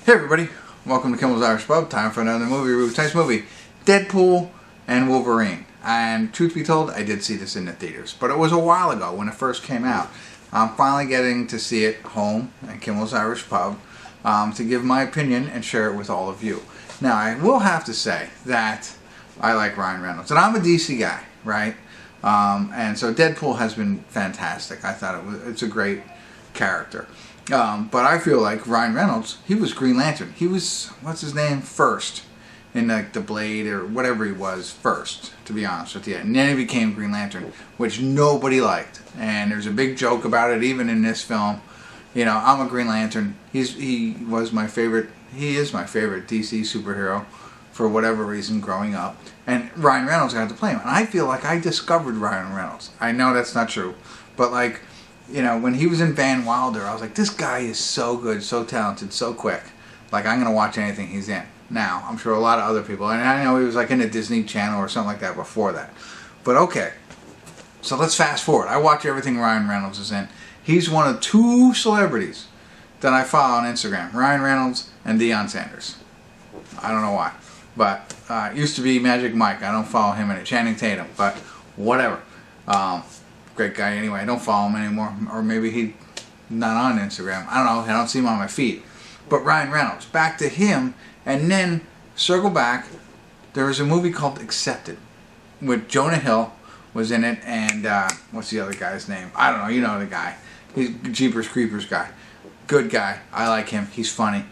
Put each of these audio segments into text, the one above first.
Hey everybody, welcome to Kimmel's Irish Pub. Time for another movie review. Tonight's movie, Deadpool and Wolverine. And truth be told, I did see this in the theaters, but it was a while ago when it first came out. I'm finally getting to see it home at Kimmel's Irish Pub to give my opinion and share it with all of you. Now, I will have to say that I like Ryan Reynolds, and I'm a DC guy, right? And so Deadpool has been fantastic. I thought it's a great character. But I feel like Ryan Reynolds, he was Green Lantern. He was, what's his name, first in like the Blade or whatever he was first, to be honest with you. And then he became Green Lantern, which nobody liked. And there's a big joke about it even in this film. You know, I'm a Green Lantern. He was my favorite, he is my favorite DC superhero for whatever reason growing up. And Ryan Reynolds got to play him. And I feel like I discovered Ryan Reynolds. I know that's not true, but like, you know, when he was in Van Wilder, I was like, this guy is so good, so talented, so quick. Like, I'm going to watch anything he's in. Now, I'm sure a lot of other people, and I know he was like in a Disney Channel or something like that before that. But okay, so let's fast forward. I watch everything Ryan Reynolds is in. He's one of two celebrities that I follow on Instagram, Ryan Reynolds and Deion Sanders. I don't know why. But it used to be Magic Mike. I don't follow him in it. Channing Tatum, but whatever. Great guy anyway. I don't follow him anymore, or maybe he's not on Instagram. I don't know. I don't see him on my feed. But Ryan Reynolds, back to him, and then circle back. There was a movie called Accepted, with Jonah Hill was in it, and what's the other guy's name? I don't know. You know the guy. He's Jeepers Creepers guy. Good guy. I like him. He's funny.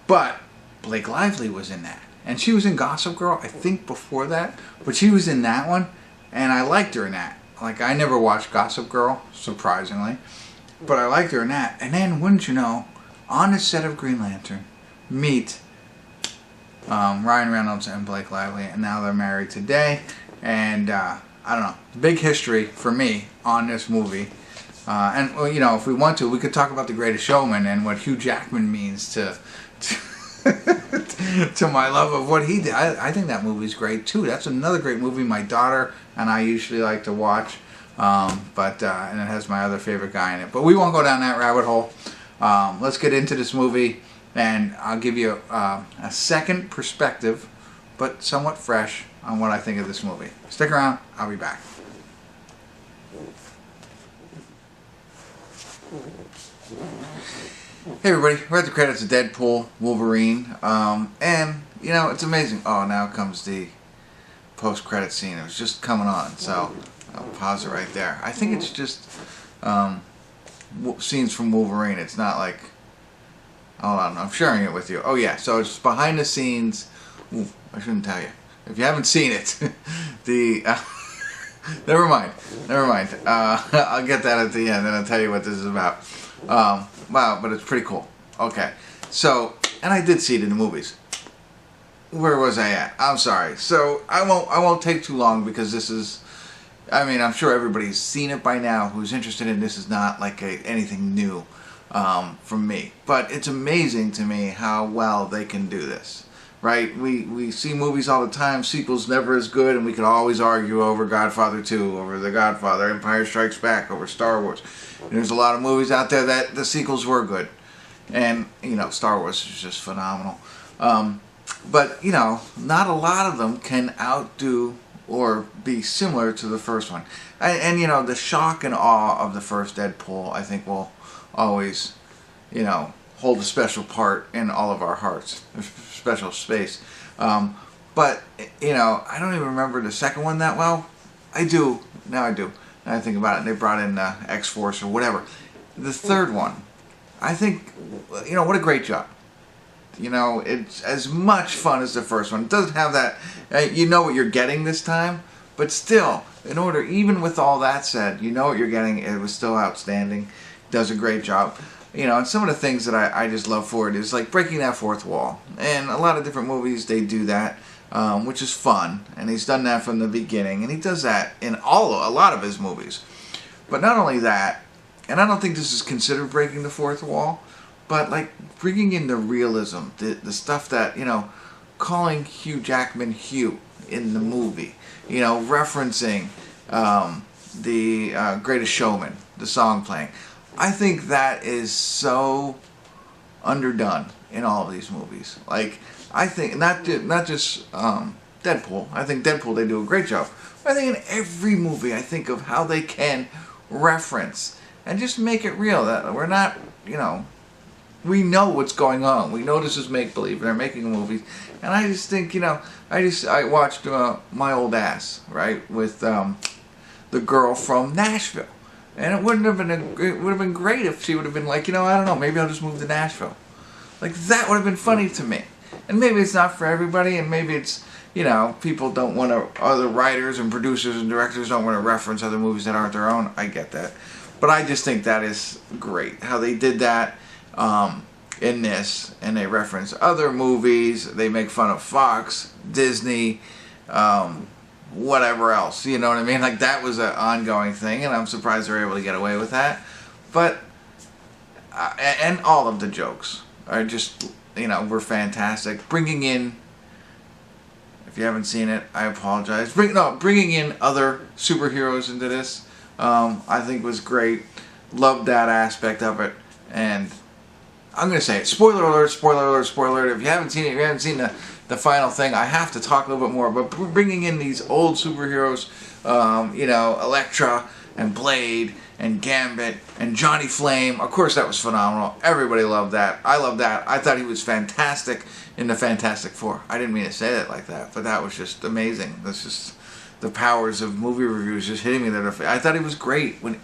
But Blake Lively was in that, and she was in Gossip Girl, I think before that, but she was in that one, and I liked her in that. Like, I never watched Gossip Girl, surprisingly, but I liked her in that. And then, wouldn't you know, on the set of Green Lantern, meet Ryan Reynolds and Blake Lively, and now they're married today. And I don't know, big history for me on this movie. And well, you know, if we want to, we could talk about The Greatest Showman and what Hugh Jackman means to to my love of what he did. I think that movie's great too. That's another great movie my daughter and I usually like to watch. And it has my other favorite guy in it. But we won't go down that rabbit hole. Let's get into this movie, and I'll give you a second perspective, but somewhat fresh, on what I think of this movie. Stick around. I'll be back. Hey everybody, we're at the credits of Deadpool, Wolverine, and, you know, it's amazing. Oh, now comes the post-credit scene. It was just coming on, so I'll pause it right there. I think it's just scenes from Wolverine. It's not like, hold on, I'm sharing it with you. Oh yeah, so it's behind the scenes. Ooh, I shouldn't tell you. If you haven't seen it, never mind. I'll get that at the end, and I'll tell you what this is about. Wow, but it's pretty cool. Okay, so, and I did see it in the movies. Where was I at? I'm sorry. So I won't take too long, because this is, I mean, I'm sure everybody's seen it by now who's interested in this. Is not like anything new from me, but it's amazing to me how well they can do this. Right? We see movies all the time. Sequels never as good, and we can always argue over Godfather 2, over The Godfather, Empire Strikes Back, over Star Wars. And there's a lot of movies out there that the sequels were good, and you know, Star Wars is just phenomenal. But you know, not a lot of them can outdo or be similar to the first one. And you know, the shock and awe of the first Deadpool, I think, will always, you know, hold a special part in all of our hearts, a special space. But you know, I don't even remember the second one that well. I do now. I do. Now I think about it. And they brought in X-Force or whatever. The third one, I think, you know, what a great job. You know, it's as much fun as the first one. It doesn't have that, you know what you're getting this time, but still, in order, even with all that said, you know what you're getting. It was still outstanding. Does a great job. You know, and some of the things that I just love for it is like breaking that fourth wall. And a lot of different movies, they do that, which is fun. And he's done that from the beginning. And he does that in a lot of his movies. But not only that, and I don't think this is considered breaking the fourth wall, but like bringing in the realism, the stuff that, you know, calling Hugh Jackman Hugh in the movie, you know, referencing the Greatest Showman, the song playing. I think that is so underdone in all of these movies. Like, I think not just Deadpool. I think Deadpool, they do a great job. But I think in every movie, I think of how they can reference and just make it real. That we're not, you know, we know what's going on. We know this is make-believe. They're making movies. And I just think, you know, I watched My Old Ass, right, with the girl from Nashville. And it would have been great if she would have been like, you know, I don't know, maybe I'll just move to Nashville. Like, that would have been funny to me. And maybe it's not for everybody, and maybe it's, you know, people don't want to, other writers and producers and directors don't want to reference other movies that aren't their own. I get that. But I just think that is great, how they did that in this, and they reference other movies, they make fun of Fox, Disney, whatever else, you know what I mean? Like, that was an ongoing thing, and I'm surprised they're able to get away with that. But, and all of the jokes are just, you know, were fantastic. Bringing in, if you haven't seen it, I apologize. Bringing in other superheroes into this, I think was great. Loved that aspect of it, and I'm going to say it. Spoiler alert, spoiler alert, spoiler alert. If you haven't seen it, if you haven't seen the final thing, I have to talk a little bit more. But bringing in these old superheroes, you know, Elektra and Blade and Gambit and Johnny Flame. Of course, that was phenomenal. Everybody loved that. I loved that. I thought he was fantastic in the Fantastic Four. I didn't mean to say that like that, but that was just amazing. That's just the powers of movie reviews just hitting me there. I thought he was great when,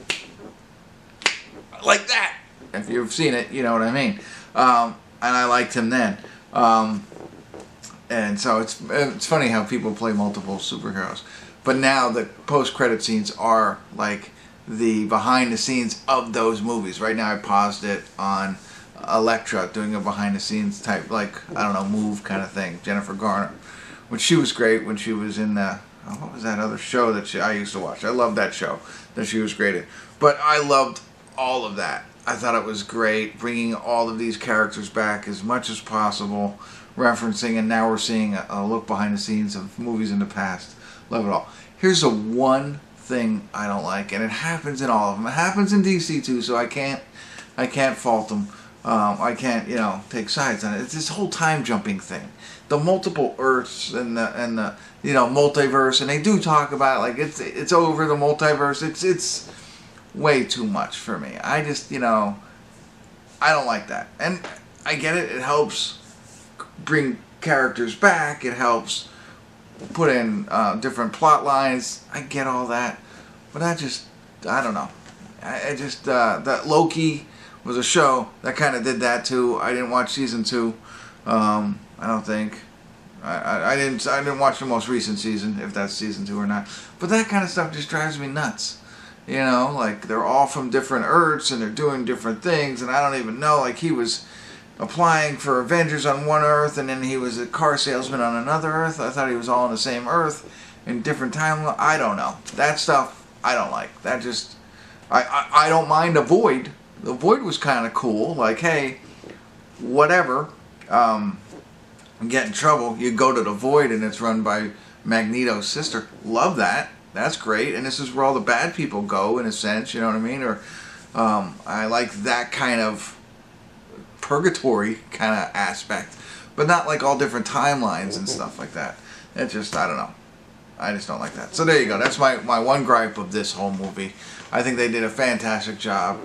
like that. If you've seen it, you know what I mean. And I liked him then. And so it's funny how people play multiple superheroes. But now the post-credit scenes are like the behind the scenes of those movies. Right now I paused it on Elektra doing a behind the scenes type, like, I don't know, move kind of thing. Jennifer Garner. When she was great when she was in the, what was that other show that I used to watch? I loved that show that she was great in. But I loved all of that. I thought it was great, bringing all of these characters back as much as possible, referencing, and now we're seeing a look behind the scenes of movies in the past. Love it all. Here's the one thing I don't like, and it happens in all of them. It happens in DC too, so I can't fault them. I can't, you know, take sides on it. It's this whole time jumping thing, the multiple Earths and the you know, multiverse, and they do talk about it like it's over the multiverse. It's way too much for me. I just, you know, I don't like that. And I get it. It helps bring characters back. It helps put in different plot lines. I get all that. But I don't know. I just, that Loki was a show that kind of did that too. I didn't watch season 2. I don't think. I didn't watch the most recent season, if that's season 2 or not. But that kind of stuff just drives me nuts. You know, like, they're all from different Earths and they're doing different things, and I don't even know. Like, he was applying for Avengers on one Earth, and then he was a car salesman on another Earth. I thought he was all on the same Earth in different timelines. I don't know. That stuff I don't like. That just, I don't mind the Void. The Void was kind of cool. Like, hey, whatever, get in trouble, you go to the Void, and it's run by Magneto's sister. Love that. That's great, and this is where all the bad people go, in a sense, you know what I mean? Or I like that kind of purgatory kind of aspect, but not like all different timelines and stuff like that. It just, I don't know. I just don't like that. So there you go. That's my one gripe of this whole movie. I think they did a fantastic job.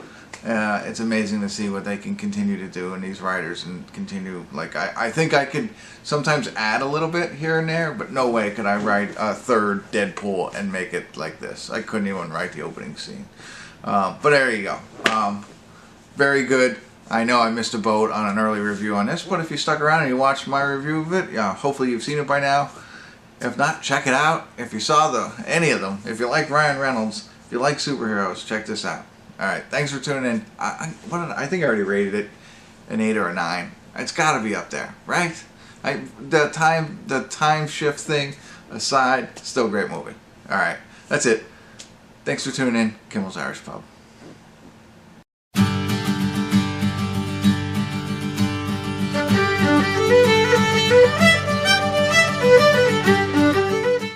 It's amazing to see what they can continue to do in these writers and continue. Like, I think I could sometimes add a little bit here and there, but no way could I write a third Deadpool and make it like this. I couldn't even write the opening scene. But there you go. Very good. I know I missed a boat on an early review on this, but if you stuck around and you watched my review of it, yeah, hopefully you've seen it by now. If not, check it out. If you saw any of them, if you like Ryan Reynolds, if you like superheroes, check this out. Alright, thanks for tuning in. I think I already rated it an 8 or a 9. It's got to be up there, right? The time shift thing aside, still a great movie. Alright, that's it. Thanks for tuning in. Kimmel's Irish Pub. Thank you.